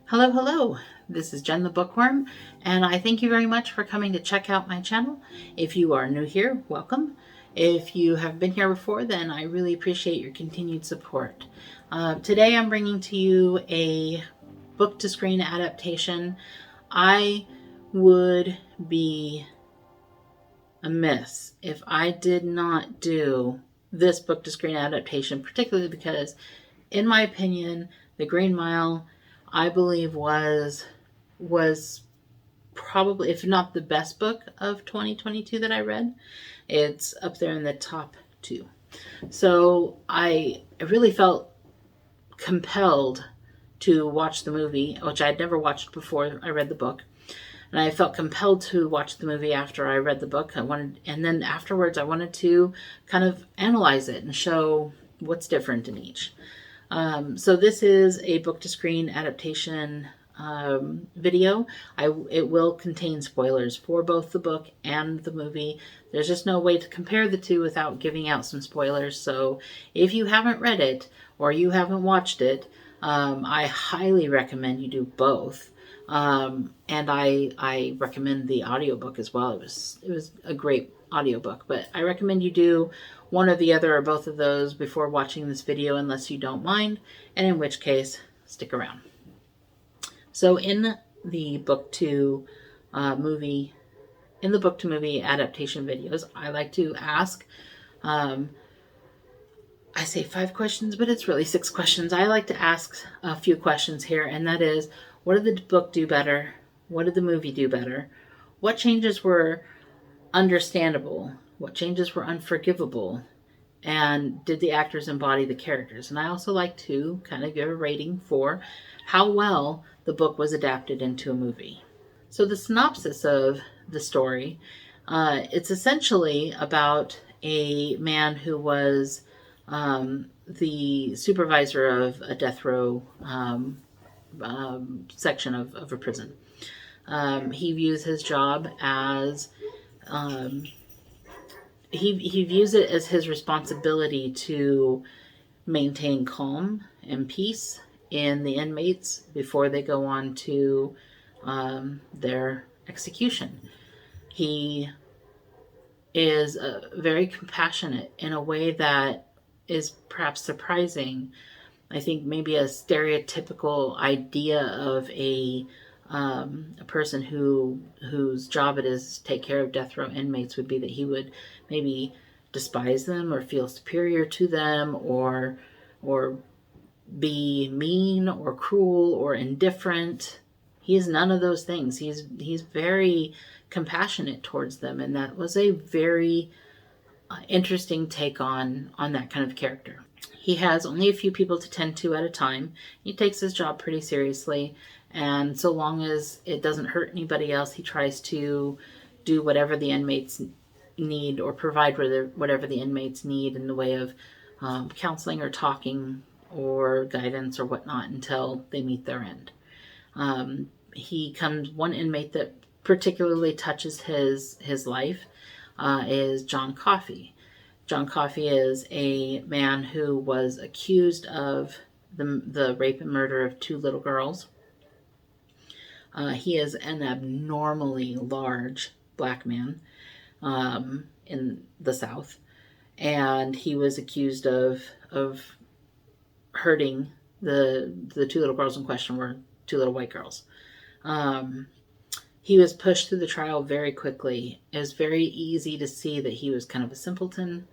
Hello, hello. This is Jen the Bookworm, and I thank you very much for coming to check out my channel. If you are new here, welcome. If you have been here before, then I really appreciate your continued support. Today I'm bringing to you a book-to-screen adaptation. I would be amiss if I did not do this book-to-screen adaptation, particularly because, in my opinion, The Green Mile, I believe was probably, if not the best book of 2022 that I read. It's up there in the top 2. So I really felt compelled to watch the movie, which I'd never watched before I read the book. And I felt compelled to watch the movie after I read the book. And then afterwards I wanted to kind of analyze it and show what's different in each. So this is a book-to-screen adaptation video. It will contain spoilers for both the book and the movie. There's just no way to compare the two without giving out some spoilers. So if you haven't read it or you haven't watched it, I highly recommend you do both. And I recommend the audiobook as well. It was a great audiobook, but I recommend you do one or the other or both of those before watching this video, unless you don't mind, and in which case, stick around. So in the book to movie adaptation videos, I like to ask, I say 5 questions, but it's really 6 questions. I like to ask a few questions here, and that is, what did the book do better? What did the movie do better? What changes were understandable? What changes were unforgivable? And did the actors embody the characters? And I also like to kind of give a rating for how well the book was adapted into a movie. So the synopsis of the story, it's essentially about a man who was the supervisor of a death row section of a prison. He views his job as he views it as his responsibility to maintain calm and peace in the inmates before they go on to their execution. He is very compassionate in a way that is perhaps surprising. I think maybe a stereotypical idea of a person whose job it is to take care of death row inmates would be that he would maybe despise them or feel superior to them or be mean or cruel or indifferent. He is none of those things. He's very compassionate towards them, and that was a very interesting take on that kind of character. He has only a few people to tend to at a time. He takes his job pretty seriously, and so long as it doesn't hurt anybody else, he tries to do whatever the inmates need or provide whatever the inmates need in the way of counseling or talking or guidance or whatnot until they meet their end. One inmate that particularly touches his life is John Coffey. John Coffey is a man who was accused of the rape and murder of 2 little girls. He is an abnormally large black man in the South, and he was accused of hurting the 2 little girls in question were 2 little white girls. He was pushed through the trial very quickly. It was very easy to see that he was kind of a simpleton,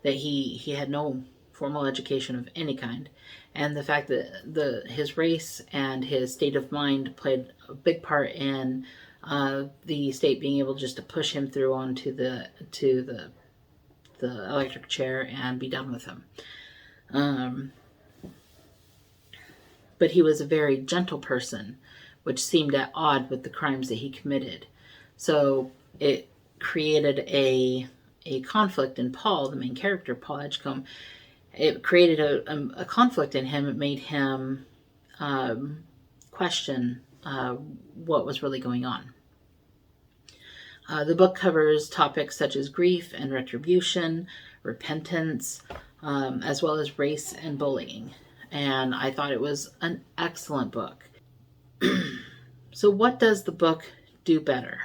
that he had no formal education of any kind, and the fact that his race and his state of mind played a big part in the state being able just to push him through onto the electric chair and be done with him. But he was a very gentle person, which seemed at odds with the crimes that he committed. So it created a conflict in Paul, the main character, Paul Edgecombe. It created a conflict in him. It made him question what was really going on. The book covers topics such as grief and retribution, repentance, as well as race and bullying. and I thought it was an excellent book. So what does the book do better?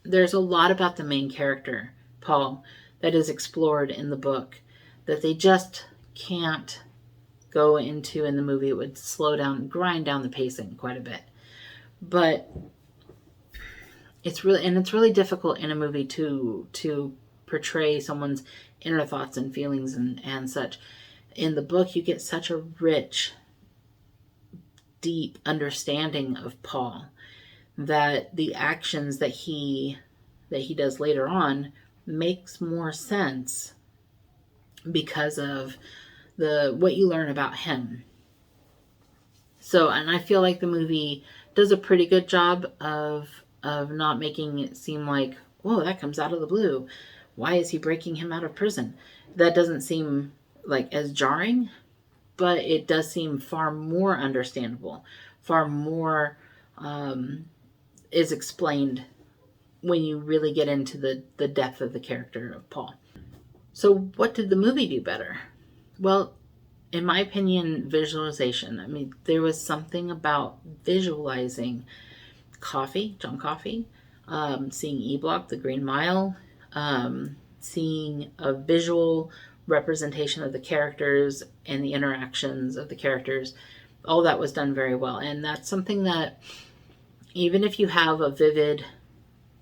There's a lot about the main character, Paul, that is explored in the book that they just can't go into in the movie. It would slow down, grind down the pacing quite a bit. But it's really difficult in a movie to portray someone's inner thoughts and feelings and such. In the book, you get such a rich, deep understanding of Paul that the actions that he does later on makes more sense because of what you learn about him. So, and I feel like the movie does a pretty good job of not making it seem like, whoa, that comes out of the blue. Why is he breaking him out of prison? That doesn't seem like as jarring, but it does seem far more understandable, far more is explained when you really get into the depth of the character of Paul. So what did the movie do better? Well, in my opinion, visualization. I mean, there was something about visualizing John Coffey, seeing E-Block, the Green Mile, seeing a visual representation of the characters and the interactions of the characters. All that was done very well. And that's something that even if you have a vivid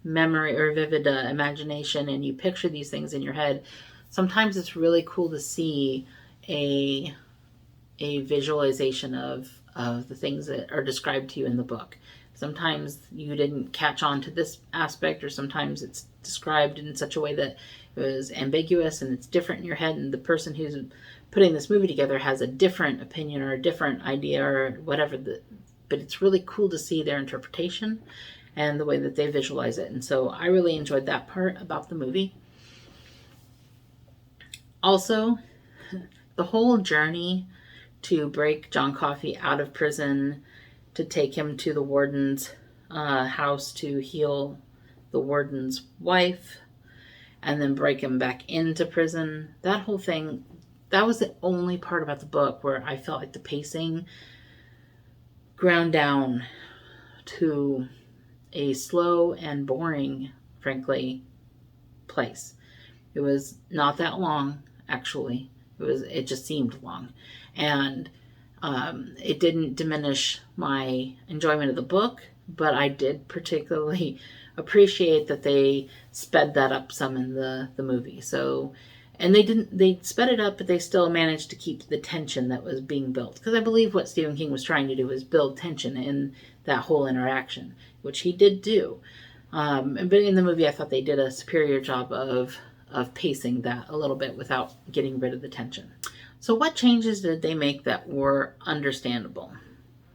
memory or vivid imagination and you picture these things in your head, sometimes it's really cool to see a visualization of the things that are described to you in the book. Sometimes you didn't catch on to this aspect, or sometimes it's described in such a way that it was ambiguous and it's different in your head, and the person who's putting this movie together has a different opinion or a different idea or whatever. But it's really cool to see their interpretation and the way that they visualize it. And so I really enjoyed that part about the movie. Also, the whole journey to break John Coffey out of prison, to take him to the warden's house to heal the warden's wife, and then break him back into prison. That whole thing, that was the only part about the book where I felt like the pacing ground down to a slow and boring, frankly, place. It was not that long, actually. It just seemed long. And it didn't diminish my enjoyment of the book, but I did particularly appreciate that they sped that up some in the movie. So, and they sped it up, but they still managed to keep the tension that was being built. Because I believe what Stephen King was trying to do was build tension in that whole interaction, which he did do. But in the movie, I thought they did a superior job of pacing that a little bit without getting rid of the tension. So what changes did they make that were understandable?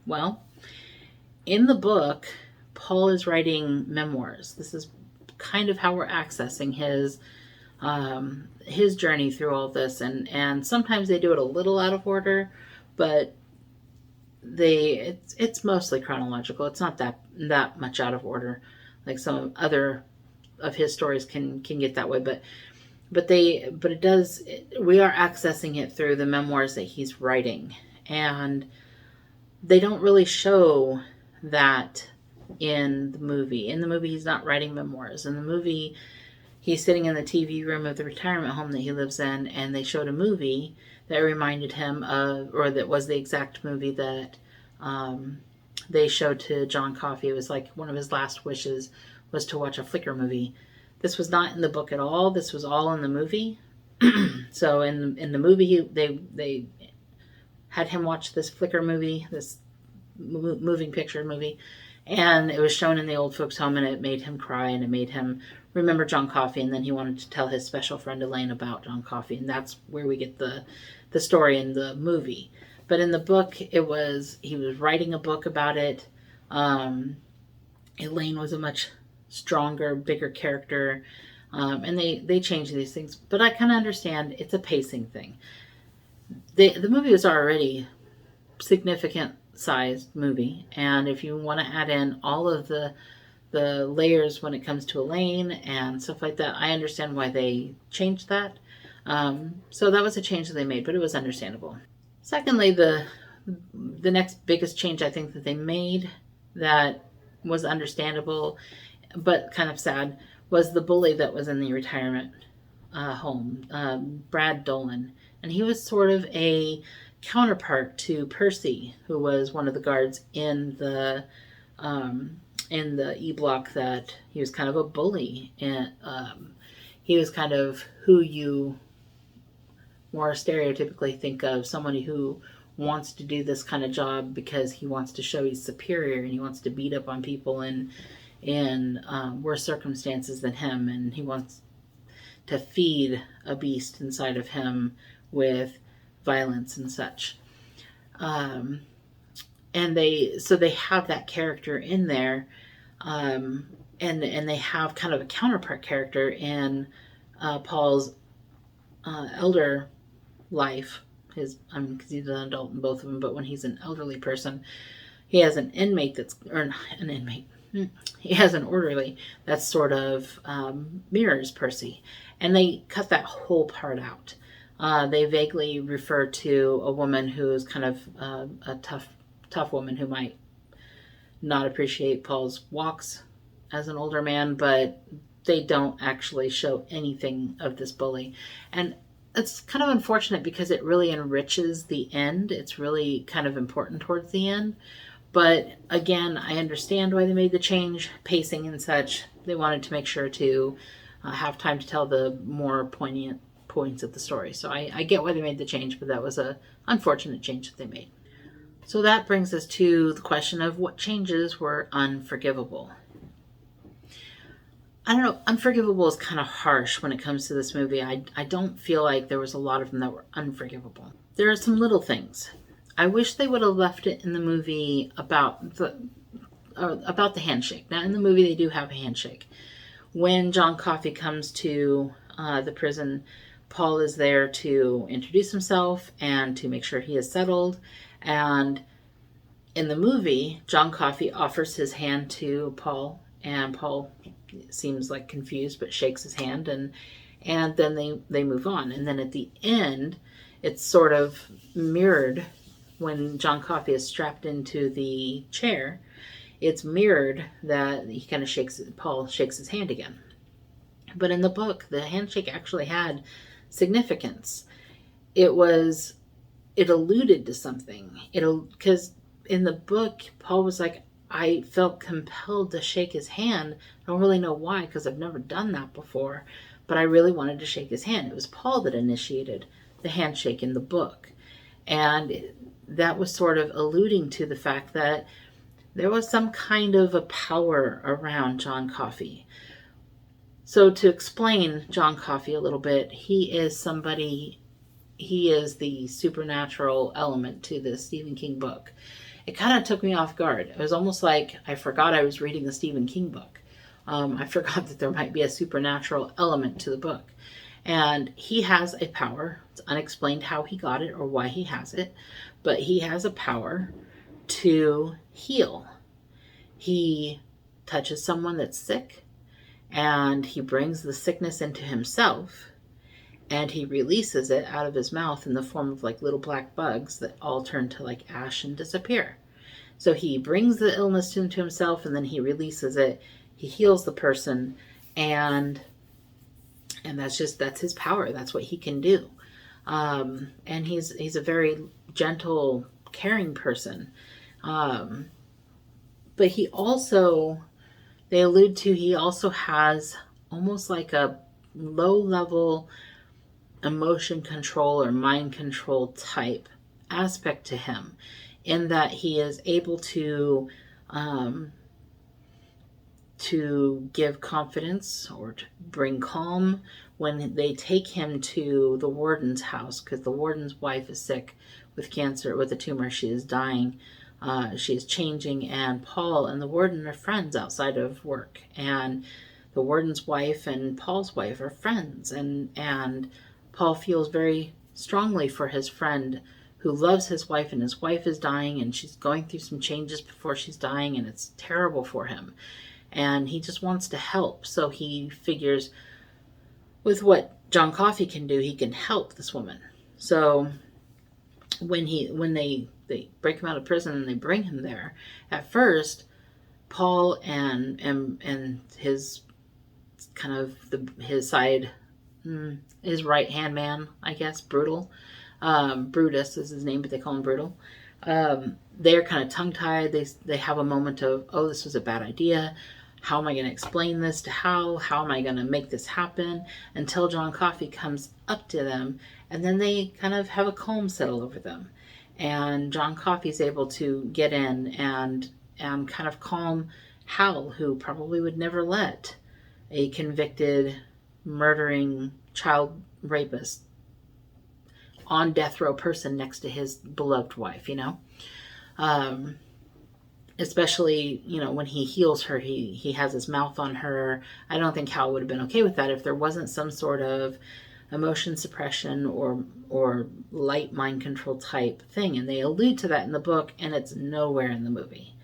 Well, in the book, Paul is writing memoirs. This is kind of how we're accessing his journey through all this. And sometimes they do it a little out of order, but it's mostly chronological. It's not that much out of order. Like some other of his stories can get that way, but it does. We are accessing it through the memoirs that he's writing, and they don't really show that in the movie. In the movie, he's not writing memoirs. In the movie, he's sitting in the TV room of the retirement home that he lives in, and they showed a movie that reminded him of, or that was the exact movie that they showed to John Coffey. It was like one of his last wishes was to watch a Flickr movie. This was not in the book at all. This was all in the movie. So in the movie, they had him watch this Flickr movie, this moving picture movie, and it was shown in the old folks' home, and it made him cry, and it made him remember John Coffey, and then he wanted to tell his special friend Elaine about John Coffey, and that's where we get the story in the movie. But in the book, he was writing a book about it. Elaine was a much stronger, bigger character, and they changed these things. But I kind of understand it's a pacing thing. The movie was already significant sized movie, and if you want to add in all of the layers when it comes to Elaine and stuff like that, I understand why they changed that. So that was a change that they made, but it was understandable. Secondly, the next biggest change I think that they made that was understandable but kind of sad was the bully that was in the retirement home, Brad Dolan. And he was sort of a counterpart to Percy, who was one of the guards in the E block. That he was kind of a bully, and he was kind of who you more stereotypically think of, somebody who wants to do this kind of job because he wants to show he's superior and he wants to beat up on people in worse circumstances than him, and he wants to feed a beast inside of him with violence and such. And they have that character in there, and they have kind of a counterpart character in Paul's elder life. Because he's an adult in both of them, but when he's an elderly person, he has an inmate he has an orderly that sort of mirrors Percy, and they cut that whole part out. They vaguely refer to a woman who is kind of a tough woman who might not appreciate Paul's walks as an older man, but they don't actually show anything of this bully. And it's kind of unfortunate because it really enriches the end. It's really kind of important towards the end. But again, I understand why they made the change, pacing and such. They wanted to make sure to have time to tell the more poignant points of the story. So I get why they made the change, but that was an unfortunate change that they made. So that brings us to the question of what changes were unforgivable. I don't know, unforgivable is kind of harsh when it comes to this movie. I don't feel like there was a lot of them that were unforgivable. There are some little things. I wish they would have left it in the movie about the handshake. Now, in the movie, they do have a handshake. When John Coffey comes to the prison, Paul is there to introduce himself and to make sure he is settled. And in the movie, John Coffey offers his hand to Paul, and Paul seems like confused but shakes his hand, and then they move on. And then at the end, it's sort of mirrored when John Coffey is strapped into the chair. It's mirrored that he kind of Paul shakes his hand again. But in the book, the handshake actually had significance. It alluded to something. Because in the book, Paul was like, I felt compelled to shake his hand. I don't really know why, because I've never done that before, but I really wanted to shake his hand. It was Paul that initiated the handshake in the book. And that was sort of alluding to the fact that there was some kind of a power around John Coffey. So to explain John Coffey a little bit, he is the supernatural element to the Stephen King book. It kind of took me off guard. It was almost like I forgot I was reading the Stephen King book. I forgot that there might be a supernatural element to the book. And he has a power. It's unexplained how he got it or why he has it, but he has a power to heal. He touches someone that's sick, and he brings the sickness into himself, and he releases it out of his mouth in the form of like little black bugs that all turn to like ash and disappear. So he brings the illness into himself, and then he releases it. He heals the person, and that's his power. That's what he can do. And he's a very gentle, caring person. But he also has almost like a low-level emotion control or mind control type aspect to him, in that he is able to give confidence or to bring calm when they take him to the warden's house, because the warden's wife is sick with cancer, with a tumor. She is dying. She is changing, and Paul and the warden are friends outside of work, and the warden's wife and Paul's wife are friends, and Paul feels very strongly for his friend who loves his wife, and his wife is dying, and she's going through some changes before she's dying, and it's terrible for him. And he just wants to help. So he figures with what John Coffey can do, he can help this woman. So when they break him out of prison and they bring him there, at first Paul and his kind of his side, his right hand man, I guess, Brutus is his name, but they call him Brutal. They're kind of tongue tied. They have a moment of, oh, this was a bad idea. How am I going to explain this to Hal? How am I going to make this happen? Until John Coffey comes up to them, and then they kind of have a calm settle over them. And John Coffey's able to get in and kind of calm Hal, who probably would never let a convicted, murdering child rapist on death row person next to his beloved wife, especially, when he heals her, he has his mouth on her. I don't think Hal would have been okay with that if there wasn't some sort of emotion suppression or light mind control type thing. And they allude to that in the book, and it's nowhere in the movie.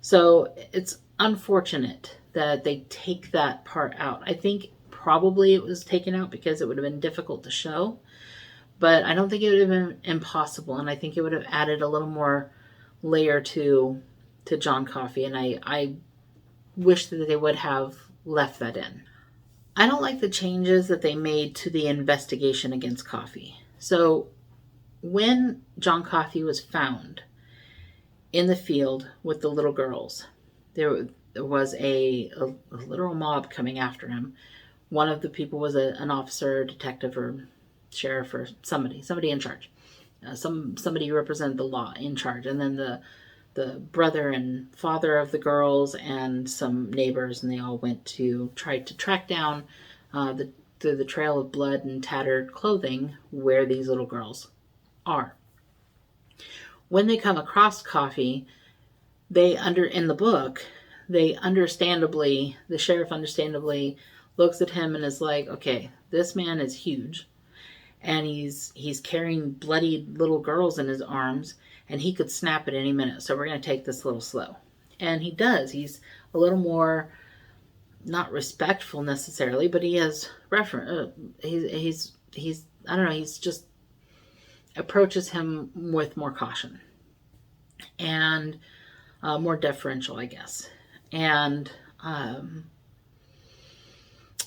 So it's unfortunate that they take that part out. I think probably it was taken out because it would have been difficult to show, but I don't think it would have been impossible. And I think it would have added a little more layer to John Coffey, and I wish that they would have left that in. I don't like the changes that they made to the investigation against Coffey. So when John Coffey was found in the field with the little girls, there was a literal mob coming after him. One of the people was an officer, detective, or sheriff, or somebody in charge. Somebody who represented the law in charge. And then the brother and father of the girls and some neighbors, and they all went to try to track down through the trail of blood and tattered clothing where these little girls are. When they come across Coffey, in the book, the sheriff understandably looks at him and is like, okay, this man is huge, and he's carrying bloodied little girls in his arms, and he could snap at any minute, so we're going to take this a little slow. And he does. He's a little more, not respectful necessarily, but he has he's I don't know, he's just approaches him with more caution and more deferential, I guess. And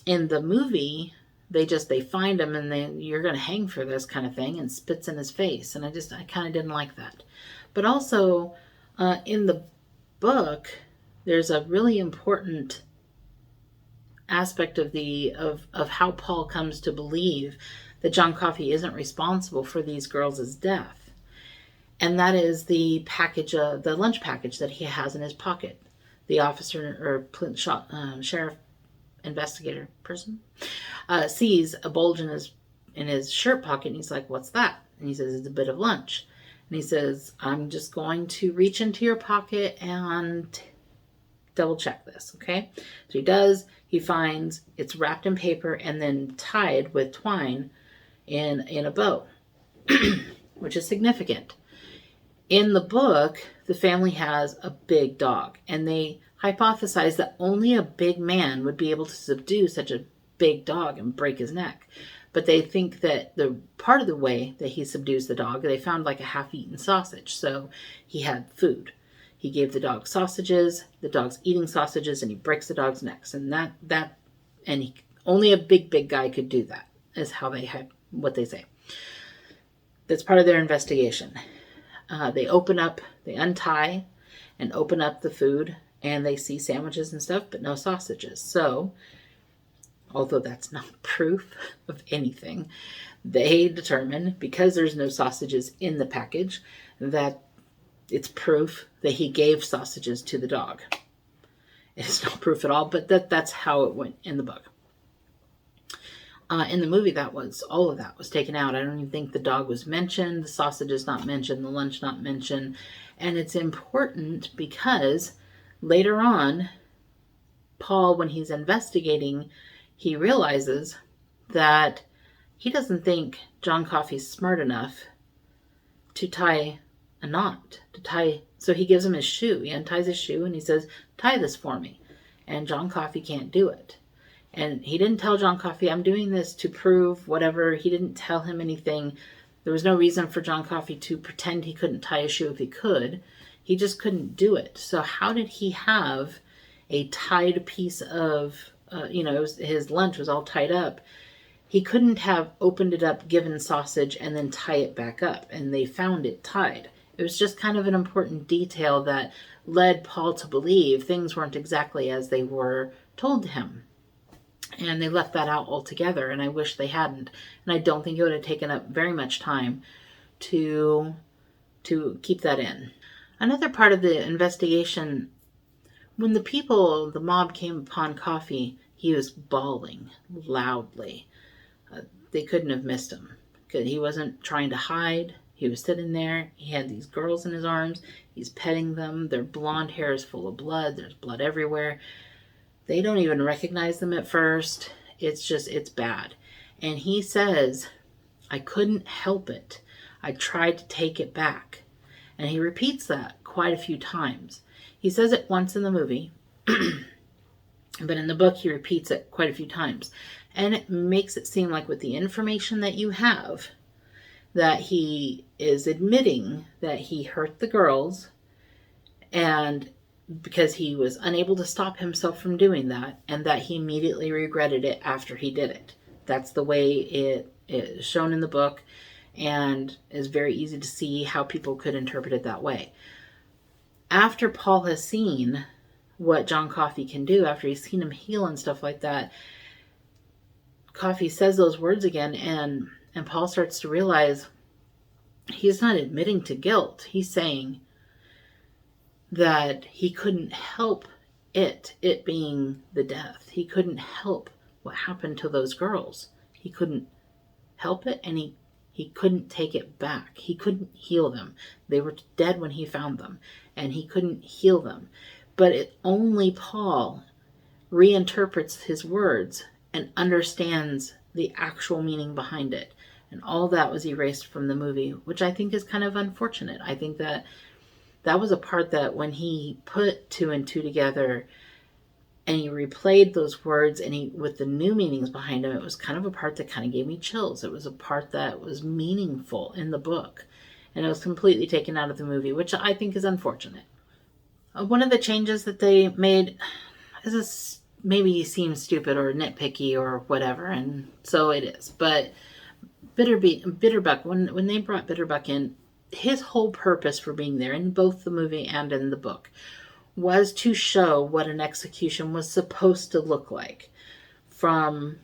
in the movie, they find him and you're going to hang for this kind of thing, and spits in his face. And I kind of didn't like that. But also in the book, there's a really important aspect of how Paul comes to believe that John Coffey isn't responsible for these girls' death. And that is the lunch package that he has in his pocket. The officer or sheriff investigator person sees a bulge in his shirt pocket, and he's like, "What's that?" And he says, "It's a bit of lunch." And he says, "I'm just going to reach into your pocket and double check this, okay?" So he does. He finds it's wrapped in paper and then tied with twine in a bow, which is significant. In the book, the family has a big dog, and they hypothesize that only a big man would be able to subdue such a big dog and break his neck. But they think that the part of the way that he subdues the dog, they found like a half-eaten sausage. So he had food. He gave the dog sausages. The dog's eating sausages, and he breaks the dog's necks. And only a big guy could do that, is how what they say. That's part of their investigation. They untie and open up the food, and they see sandwiches and stuff, but no sausages. So, although that's not proof of anything, they determine, because there's no sausages in the package, that it's proof that he gave sausages to the dog. It's not proof at all, but that's how it went in the book. In the movie, all of that was taken out. I don't even think the dog was mentioned, the sausages not mentioned, the lunch not mentioned. And it's important because later on, Paul, when he's investigating, he realizes that he doesn't think John Coffey's smart enough to tie a knot. So he gives him his shoe. He unties his shoe and he says, "Tie this for me." And John Coffey can't do it. And he didn't tell John Coffey, "I'm doing this to prove whatever." He didn't tell him anything There was no reason for John Coffey to pretend he couldn't tie a shoe if he could. He just couldn't do it. So how did he have a tied piece of, his lunch was all tied up. He couldn't have opened it up, given sausage, and then tie it back up. And they found it tied. It was just kind of an important detail that led Paul to believe things weren't exactly as they were told to him. And they left that out altogether, and I wish they hadn't. And I don't think it would have taken up very much time to keep that in. Another part of the investigation, when the mob came upon Coffey, he was bawling loudly. They couldn't have missed him. He wasn't trying to hide. He was sitting there. He had these girls in his arms. He's petting them. Their blonde hair is full of blood. There's blood everywhere. They don't even recognize them at first. It's bad. And he says, I couldn't help it. I tried to take it back. And he repeats that quite a few times. He says it once in the movie, but in the book he repeats it quite a few times. And it makes it seem like with the information that you have, that he is admitting that he hurt the girls, and because he was unable to stop himself from doing that, and that he immediately regretted it after he did it. That's the way it is shown in the book, and is very easy to see how people could interpret it that way. After Paul has seen what John Coffey can do, after he's seen him heal and stuff like that, Coffey says those words again, and Paul starts to realize he's not admitting to guilt. He's saying that he couldn't help it being the death. He couldn't help what happened to those girls. He couldn't help it, and he couldn't take it back. He couldn't heal them. They were dead when he found them, and he couldn't heal them. But only Paul reinterprets his words and understands the actual meaning behind it. And all that was erased from the movie, which I think is kind of unfortunate. I think that was a part that when he put 2 and 2 together and he replayed those words and with the new meanings behind them, it was kind of a part that kind of gave me chills. It was a part that was meaningful in the book. And it was completely taken out of the movie, which I think is unfortunate. One of the changes that they made is maybe seems stupid or nitpicky or whatever, and so it is. But Bitterbuck, when they brought Bitterbuck in, his whole purpose for being there in both the movie and in the book was to show what an execution was supposed to look like, from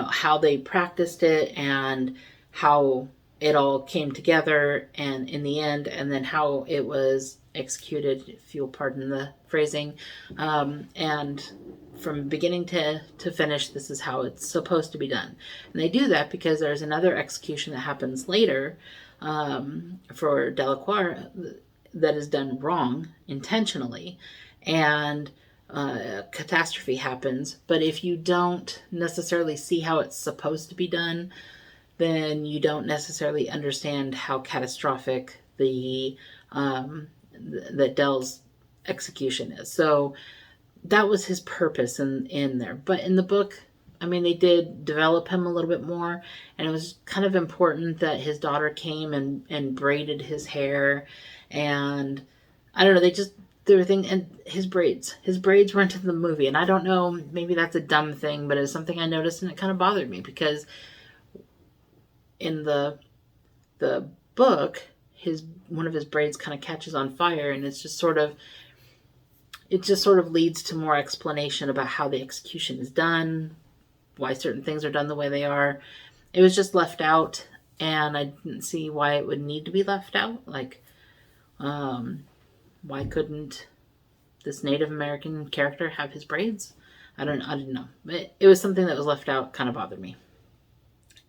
how they practiced it and how it all came together and in the end, and then how it was executed, if you'll pardon the phrasing, and from beginning to finish, this is how it's supposed to be done. And they do that because there's another execution that happens later for Delacroix that is done wrong intentionally, and catastrophe happens. But if you don't necessarily see how it's supposed to be done, then you don't necessarily understand how catastrophic the Dell's execution is. So that was his purpose in there. But in the book, they did develop him a little bit more, and it was kind of important that his daughter came and braided his hair, and I don't know, they were thinking, and his braids weren't in the movie, and I don't know, maybe that's a dumb thing, but it was something I noticed, and it kind of bothered me, because in the book, one of his braids kind of catches on fire, and it just sort of leads to more explanation about how the execution is done, why certain things are done the way they are. It was just left out, and I didn't see why it would need to be left out. Like, why couldn't this Native American character have his braids? I didn't know. But it was something that was left out, kind of bothered me.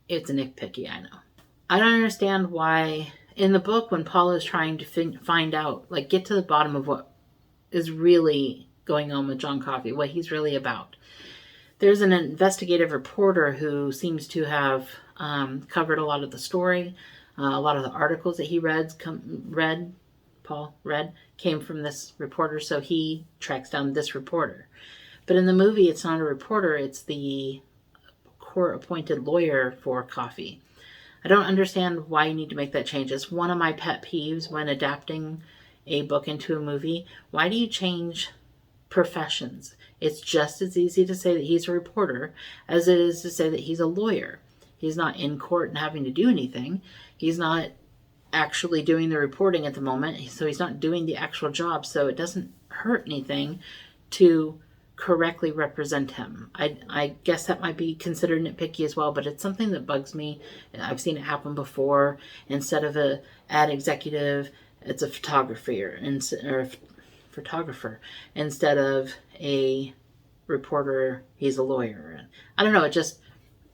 It's nitpicky, I know. I don't understand why in the book, when Paul is trying to find out, like, get to the bottom of what is really going on with John Coffey, what he's really about. There's an investigative reporter who seems to have covered a lot of the story. A lot of the articles that he Paul read, came from this reporter, so he tracks down this reporter. But in the movie, it's not a reporter, it's the court-appointed lawyer for Coffey. I don't understand why you need to make that change. It's one of my pet peeves when adapting a book into a movie. Why do you change professions? It's just as easy to say that he's a reporter as it is to say that he's a lawyer. He's not in court and having to do anything. He's not actually doing the reporting at the moment, so he's not doing the actual job, so it doesn't hurt anything to correctly represent him. I guess that might be considered nitpicky as well, but it's something that bugs me. I've seen it happen before. Instead of a ad executive, it's a photographer, instead of a reporter, he's a lawyer. I don't know,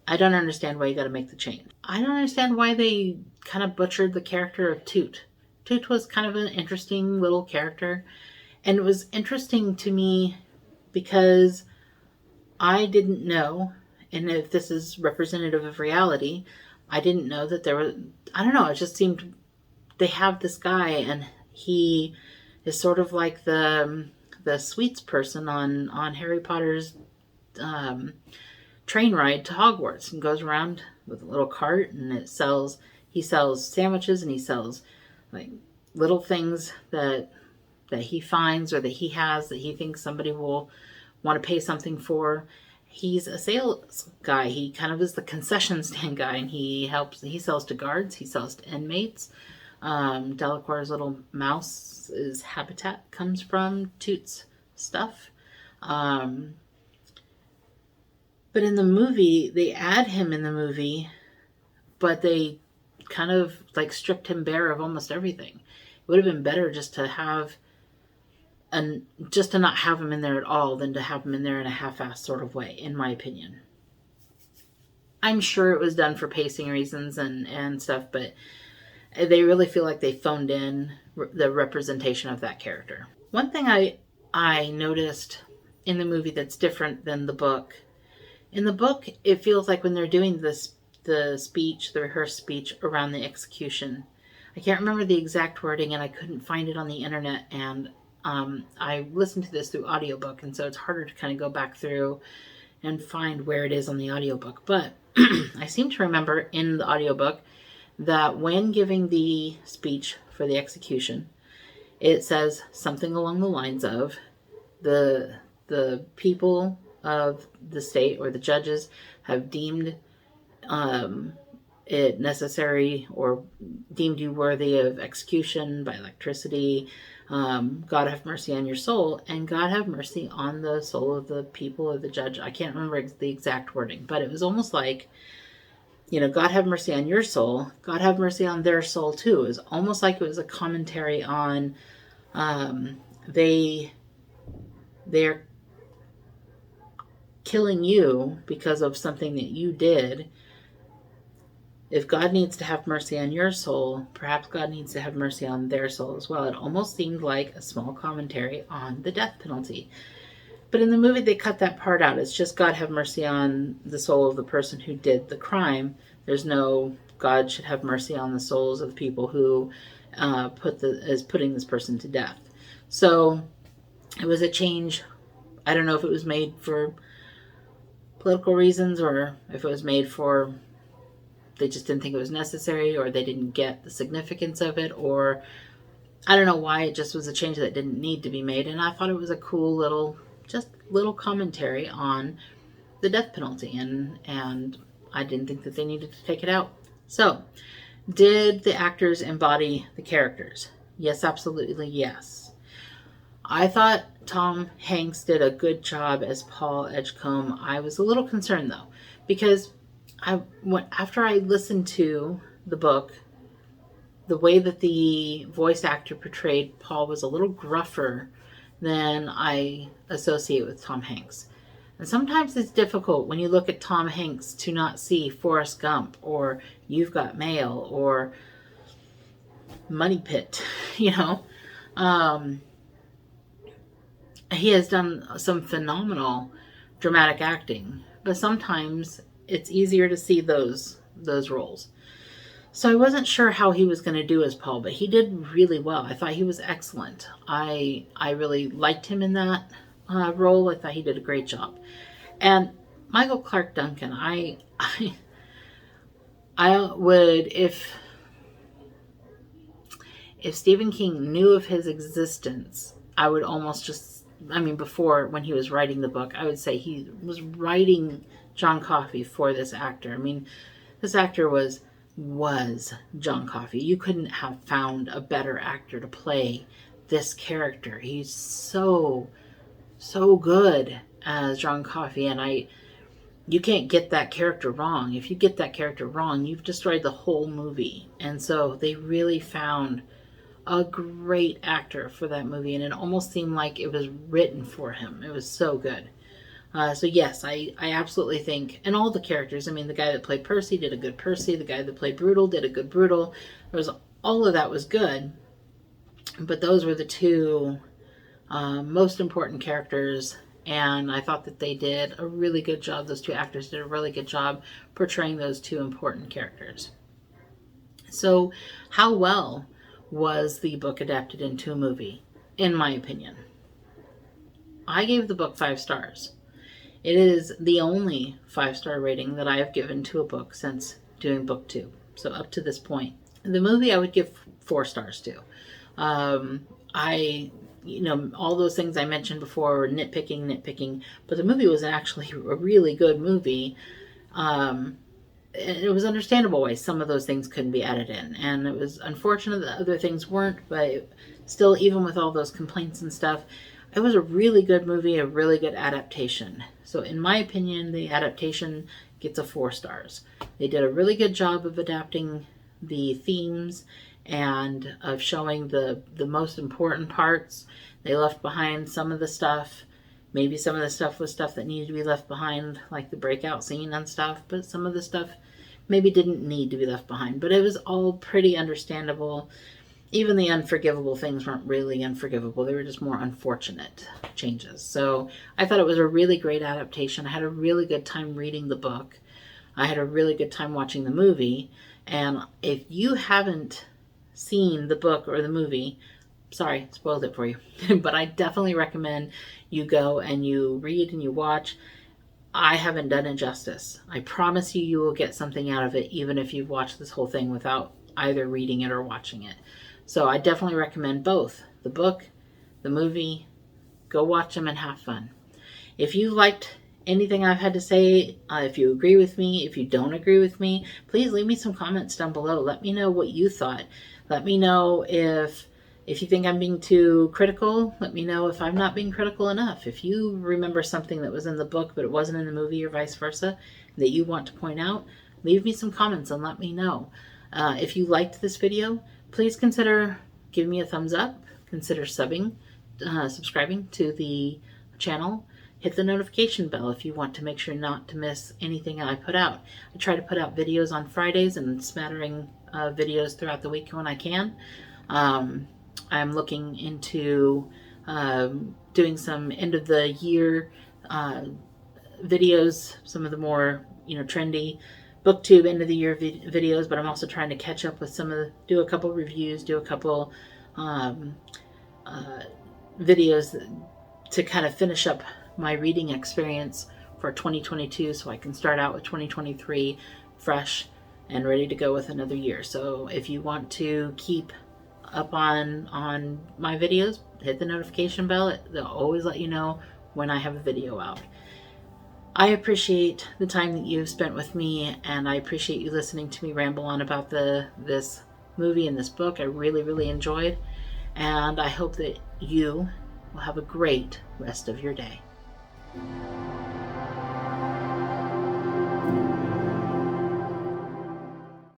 I don't understand why you got to make the change. I don't understand why they kind of butchered the character of Toot. Toot was kind of an interesting little character, and it was interesting to me because I didn't know, and if this is representative of reality, I didn't know that there was, I don't know, it just seemed they have this guy and he is sort of like the sweets person on Harry Potter's train ride to Hogwarts, and goes around with a little cart, and he sells sandwiches, and he sells like little things that he finds or that he has that he thinks somebody will want to pay something for. He's a sales guy. He kind of is the concession stand guy, and he sells to guards, he sells to inmates. Delacour's little mouse's habitat comes from Toot's stuff. But in the movie, they add him in the movie, but they kind of like stripped him bare of almost everything. It would have been better just to not have him in there at all than to have him in there in a half-assed sort of way, in my opinion. I'm sure it was done for pacing reasons and stuff, but they really feel like they phoned in the representation of that character. One thing I noticed in the movie that's different than the book. In the book, it feels like when they're doing the rehearsed speech around the execution, I can't remember the exact wording and I couldn't find it on the internet, and I listened to this through audiobook, and so it's harder to kind of go back through and find where it is on the audiobook. But I seem to remember in the audiobook that when giving the speech for the execution, it says something along the lines of the people of the state or the judges have deemed it necessary or deemed you worthy of execution by electricity. God have mercy on your soul, and God have mercy on the soul of the people of the judge. I can't remember the exact wording, but it was almost like, God have mercy on your soul, God have mercy on their soul too. It was almost like it was a commentary on they're killing you because of something that you did. If God needs to have mercy on your soul, perhaps God needs to have mercy on their soul as well. It almost seemed like a small commentary on the death penalty. But in the movie, they cut that part out. It's just God have mercy on the soul of the person who did the crime. There's no God should have mercy on the souls of the people who is putting this person to death. So it was a change. I don't know if it was made for political reasons or if it was made for they just didn't think it was necessary, or they didn't get the significance of it, or I don't know why. It just was a change that didn't need to be made, and I thought it was a cool little commentary on the death penalty, and I didn't think that they needed to take it out. So, did the actors embody the characters? Yes, absolutely yes. I thought Tom Hanks did a good job as Paul Edgecombe. I was a little concerned though, because after I listened to the book, the way that the voice actor portrayed Paul was a little gruffer than I associate with Tom Hanks. And sometimes it's difficult when you look at Tom Hanks to not see Forrest Gump or You've Got Mail or Money Pit, He has done some phenomenal dramatic acting, but sometimes it's easier to see those roles. So I wasn't sure how he was going to do as Paul, but he did really well. I thought he was excellent. I really liked him in that role. I thought he did a great job. And Michael Clark Duncan, I would, if Stephen King knew of his existence, I would almost just, before, when he was writing the book, I would say he was writing John Coffey for this actor. This actor was John Coffey. You couldn't have found a better actor to play this character. He's so good as John Coffey, and you can't get that character wrong. If you get that character wrong, you've destroyed the whole movie. And so they really found a great actor for that movie, and it almost seemed like it was written for him. It was so good. So yes, I absolutely think, and all the characters, the guy that played Percy did a good Percy, the guy that played Brutal did a good Brutal. All of that was good, but those were the two most important characters, and I thought that they did a really good job. Those two actors did a really good job portraying those two important characters. So how well was the book adapted into a movie, in my opinion? I gave the book 5 stars. It is the only 5-star rating that I have given to a book since doing booktube. So up to this point. The movie I would give 4 stars to. All those things I mentioned before were nitpicking, but the movie was actually a really good movie. It was understandable why some of those things couldn't be added in, and it was unfortunate that other things weren't, but still, even with all those complaints and stuff, it was a really good movie, a really good adaptation. So in my opinion, the adaptation gets a 4 stars. They did a really good job of adapting the themes and of showing the most important parts. They left behind some of the stuff. Maybe some of the stuff was stuff that needed to be left behind, like the breakout scene and stuff, but some of the stuff maybe didn't need to be left behind. But it was all pretty understandable. Even the unforgivable things weren't really unforgivable. They were just more unfortunate changes. So I thought it was a really great adaptation. I had a really good time reading the book. I had a really good time watching the movie. And if you haven't seen the book or the movie, sorry, spoiled it for you. But I definitely recommend you go and you read and you watch. I haven't done it justice. I promise you will get something out of it, even if you've watched this whole thing without either reading it or watching it. So I definitely recommend both. The book, the movie. Go watch them and have fun. If you liked anything I've had to say, if you agree with me, if you don't agree with me, please leave me some comments down below. Let me know what you thought. Let me know if you think I'm being too critical. Let me know if I'm not being critical enough. If you remember something that was in the book but it wasn't in the movie or vice versa that you want to point out, leave me some comments and let me know. If you liked this video, please consider giving me a thumbs up. Consider subscribing to the channel. Hit the notification bell if you want to make sure not to miss anything I put out. I try to put out videos on Fridays and smattering videos throughout the week when I can. I'm looking into doing some end of the year videos, some of the more trendy booktube end of the year videos, but I'm also trying to catch up with do a couple reviews, do a couple videos to kind of finish up my reading experience for 2022 so I can start out with 2023 fresh and ready to go with another year. So if you want to keep up on my videos, hit the notification bell. They'll always let you know when I have a video out. I appreciate the time that you've spent with me, and I appreciate you listening to me ramble on about this movie and this book. I really, really enjoyed, and I hope that you will have a great rest of your day.